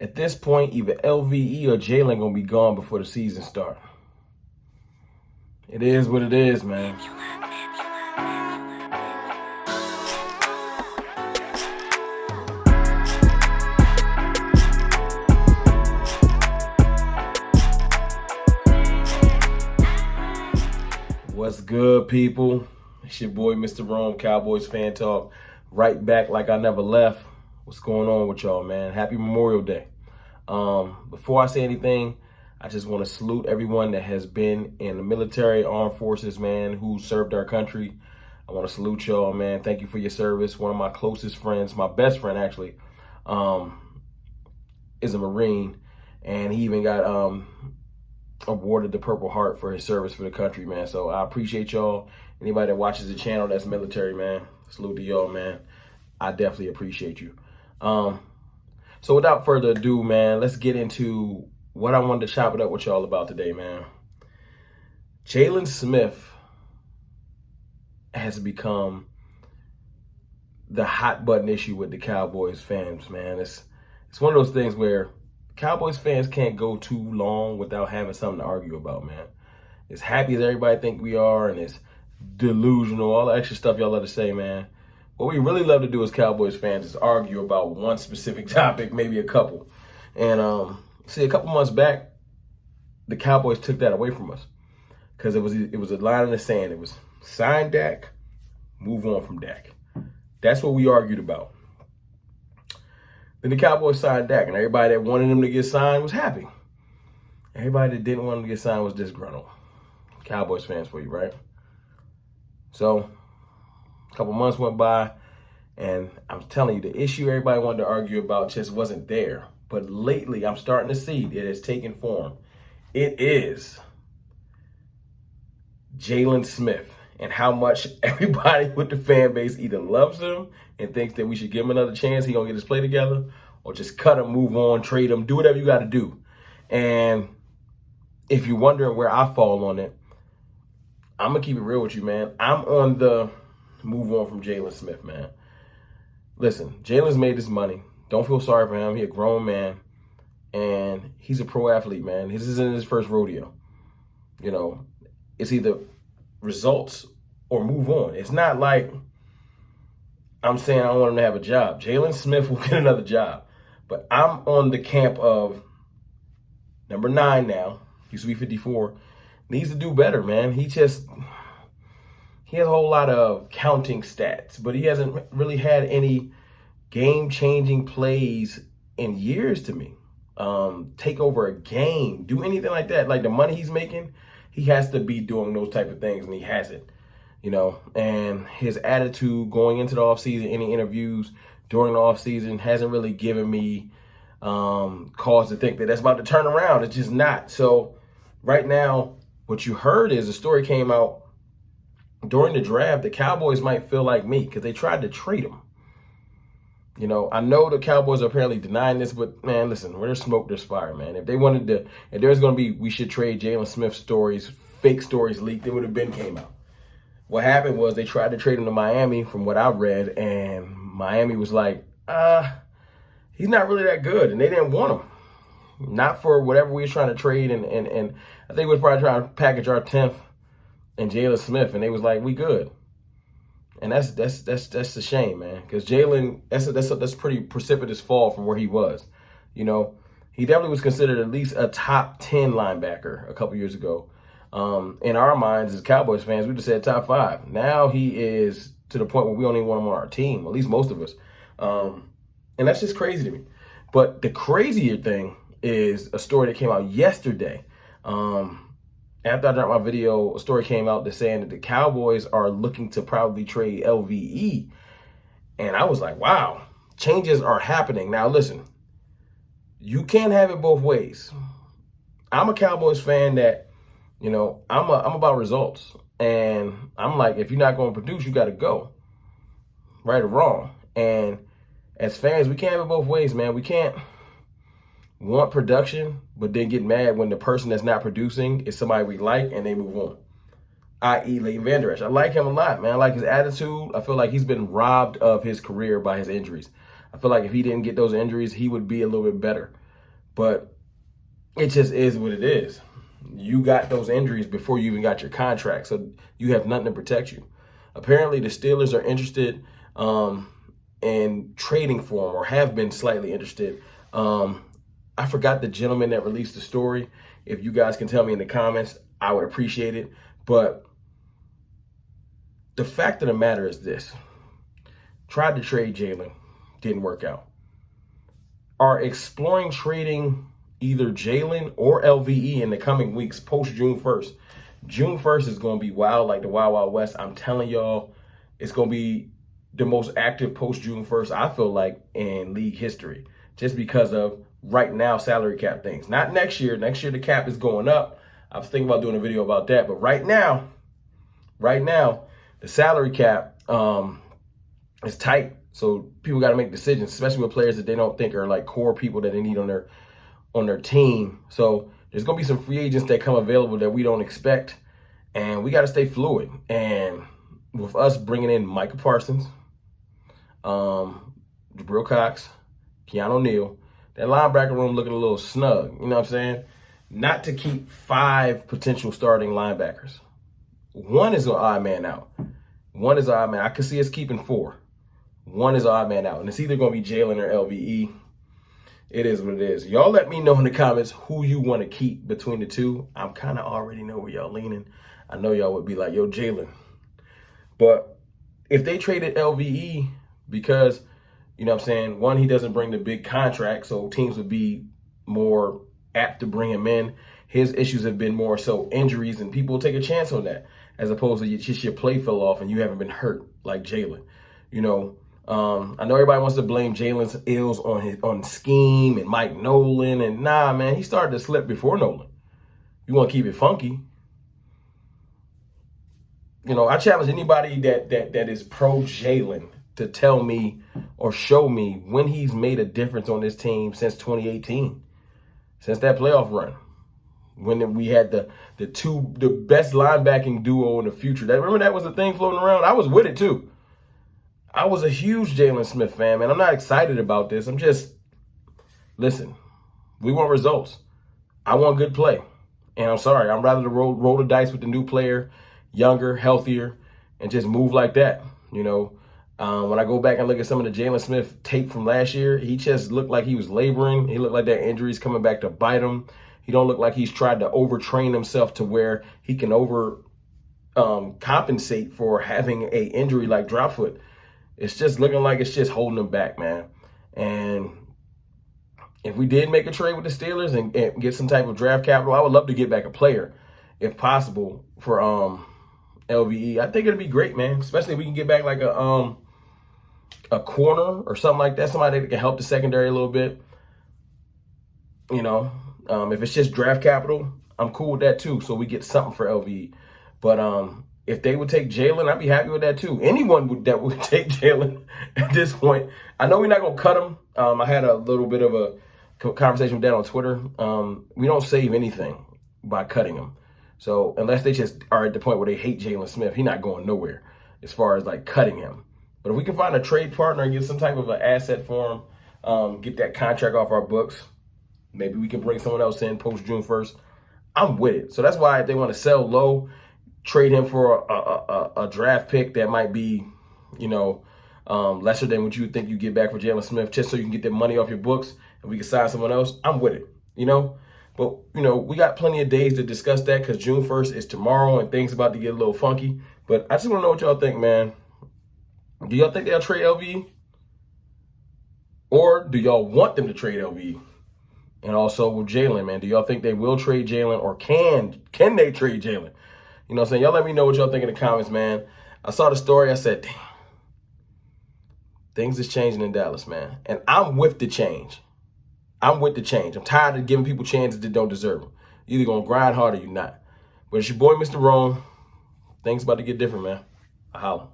At this point, either LVE or Jaylon gonna be gone before the season starts. It is what it is, man. What's good, people? It's your boy, Mr. Rome, Cowboys Fan Talk. Right back like I never left. What's going on with y'all, man? Happy Memorial Day. Before I say anything, I just want to salute everyone that has been in the military, armed forces, man, who served our country. I want to salute y'all, man. Thank you for your service. One of my closest friends, my best friend actually, is a Marine, and he even got awarded the Purple Heart for his service for the country, man. So I appreciate y'all. Anybody that watches the channel that's military, man, salute to y'all, man. I definitely appreciate you. So without further ado, man, let's get into what I wanted to chop it up with y'all about today, man. Jaylon Smith has become the hot button issue with the Cowboys fans, man. It's one of those things where Cowboys fans can't go too long without having something to argue about, man. As happy as everybody think we are, and it's delusional, all the extra stuff y'all love to say, man. What we really love to do as Cowboys fans is argue about one specific topic, maybe a couple. And see, a couple months back, the Cowboys took that away from us because it was a line in the sand. It was sign Dak, move on from Dak. That's what we argued about. Then the Cowboys signed Dak, and everybody that wanted him to get signed was happy. Everybody that didn't want him to get signed was disgruntled. Cowboys fans for you, right? So a couple months went by, and I'm telling you, the issue everybody wanted to argue about just wasn't there. But lately, I'm starting to see it has taken form. It is Jaylon Smith, and how much everybody with the fan base either loves him and thinks that we should give him another chance, he gonna get his play together, or just cut him, move on, trade him, do whatever you got to do. And if you're wondering where I fall on it, I'm gonna keep it real with you, man. I'm on the move on from Jaylon Smith, man. Listen, Jaylon's made this money. Don't feel sorry for him. He's a grown man, and he's a pro athlete, man. This isn't his first rodeo. You know, it's either results or move on. It's not like I'm saying I don't want him to have a job. Jaylon Smith will get another job. But I'm on the camp of number 9 now, used to be 54, needs to do better, man. He has a whole lot of counting stats, but he hasn't really had any game-changing plays in years to me. Take over a game, do anything like that. Like the money he's making, he has to be doing those type of things, and he hasn't. You know, and his attitude going into the offseason, any interviews during the offseason, hasn't really given me cause to think that that's about to turn around. It's just not. So right now, what you heard is a story came out during the draft. The Cowboys might feel like me because they tried to trade him. You know, I know the Cowboys are apparently denying this, but man, listen, where there's smoke, there's fire, man. If they wanted to, if there's going to be, we should trade Jaylon Smith stories, fake stories leaked, it would have been came out. What happened was they tried to trade him to Miami, from what I've read, and Miami was like, he's not really that good, and they didn't want him. Not for whatever we were trying to trade, and I think we was probably trying to package our 10th and Jaylon Smith, and they was like, we good. And that's a shame, man, because Jaylon, that's pretty precipitous fall from where he was. You know, he definitely was considered at least a top 10 linebacker a couple years ago. In our minds as Cowboys fans, we just said top 5. Now he is to the point where we don't even want him on our team, at least most of us. And that's just crazy to me. But the crazier thing is a story that came out yesterday. After I dropped my video, a story came out that's saying that the Cowboys are looking to probably trade LVE. And I was like, wow, changes are happening. Now, listen, you can't have it both ways. I'm a Cowboys fan that, you know, I'm about results. And I'm like, if you're not going to produce, you got to go. Right or wrong. And as fans, we can't have it both ways, man. We can't want production, but then get mad when the person that's not producing is somebody we like and they move on. I.e. Leighton Vander Esch. I like him a lot, man. I like his attitude. I feel like he's been robbed of his career by his injuries. I feel like if he didn't get those injuries, he would be a little bit better. But it just is what it is. You got those injuries before you even got your contract, so you have nothing to protect you. Apparently, the Steelers are interested in trading for him, or have been slightly interested. I forgot the gentleman that released the story. If you guys can tell me in the comments, I would appreciate it. But the fact of the matter is this. Tried to trade Jaylon, didn't work out. Are exploring trading either Jaylon or LVE in the coming weeks post June 1st. June 1st is going to be wild, like the Wild Wild West. I'm telling y'all, it's going to be the most active post June 1st, I feel like, in league history, just because of right now salary cap things. Not next year. Next year the cap is going up. I was thinking about doing a video about that, but right now, the salary cap is tight. So people got to make decisions, especially with players that they don't think are like core people that they need on their team. So there's going to be some free agents that come available that we don't expect, and we got to stay fluid. And with us bringing in Micah Parsons, Jabril Cox, Keanu Neal, that linebacker room looking a little snug. You know what I'm saying? Not to keep 5 potential starting linebackers. One is an odd man out. I could see us keeping 4. One is an odd man out. And it's either going to be Jaylon or LVE. It is what it is. Y'all let me know in the comments who you want to keep between the two. I'm kind of already know where y'all leaning. I know y'all would be like, yo, Jaylon. But if they traded LVE because, you know what I'm saying, one, he doesn't bring the big contract, so teams would be more apt to bring him in. His issues have been more so injuries, and people will take a chance on that, as opposed to just your play fell off and you haven't been hurt like Jaylon. You know, I know everybody wants to blame Jaylon's ills on scheme and Mike Nolan, and nah, man, he started to slip before Nolan. You want to keep it funky. You know, I challenge anybody that is pro Jaylon to tell me or show me when he's made a difference on this team since 2018, since that playoff run, when we had the best linebacking duo in the future. Remember that was the thing floating around? I was with it too. I was a huge Jaylon Smith fan, man. I'm not excited about this. I'm just, listen, we want results. I want good play. And I'm sorry, I'm rather to roll the dice with the new player, younger, healthier, and just move like that. You know, when I go back and look at some of the Jaylon Smith tape from last year, he just looked like he was laboring. He looked like that injury's coming back to bite him. He don't look like he's tried to overtrain himself to where he can compensate for having a injury like drop foot. It's just looking like it's just holding him back, man. And if we did make a trade with the Steelers and get some type of draft capital, I would love to get back a player, if possible, for LVE. I think it'd be great, man. Especially if we can get back like a corner or something like that, somebody that can help the secondary a little bit. You know, if it's just draft capital, I'm cool with that too. So we get something for LVE. But if they would take Jaylon, I'd be happy with that too. Anyone that would take Jaylon at this point. I know we're not going to cut him. I had a little bit of a conversation with that on Twitter. We don't save anything by cutting him. So unless they just are at the point where they hate Jaylon Smith, he's not going nowhere as far as like cutting him. But if we can find a trade partner and get some type of an asset for him, get that contract off our books, maybe we can bring someone else in post June 1st. I'm with it. So that's why if they want to sell low, trade him for a draft pick that might be, you know, lesser than what you would think you get back for Jaylon Smith, just so you can get that money off your books and we can sign someone else. I'm with it, you know. But, you know, we got plenty of days to discuss that because June 1st is tomorrow and things about to get a little funky. But I just want to know what y'all think, man. Do y'all think they'll trade LVE? Or do y'all want them to trade LVE? And also with Jaylon, man, do y'all think they will trade Jaylon, or can they trade Jaylon? You know what I'm saying? Y'all let me know what y'all think in the comments, man. I saw the story. I said, damn, things is changing in Dallas, man. And I'm with the change. I'm tired of giving people chances that don't deserve them. You're either going to grind hard or you're not. But it's your boy, Mr. Rome. Things about to get different, man. I holla.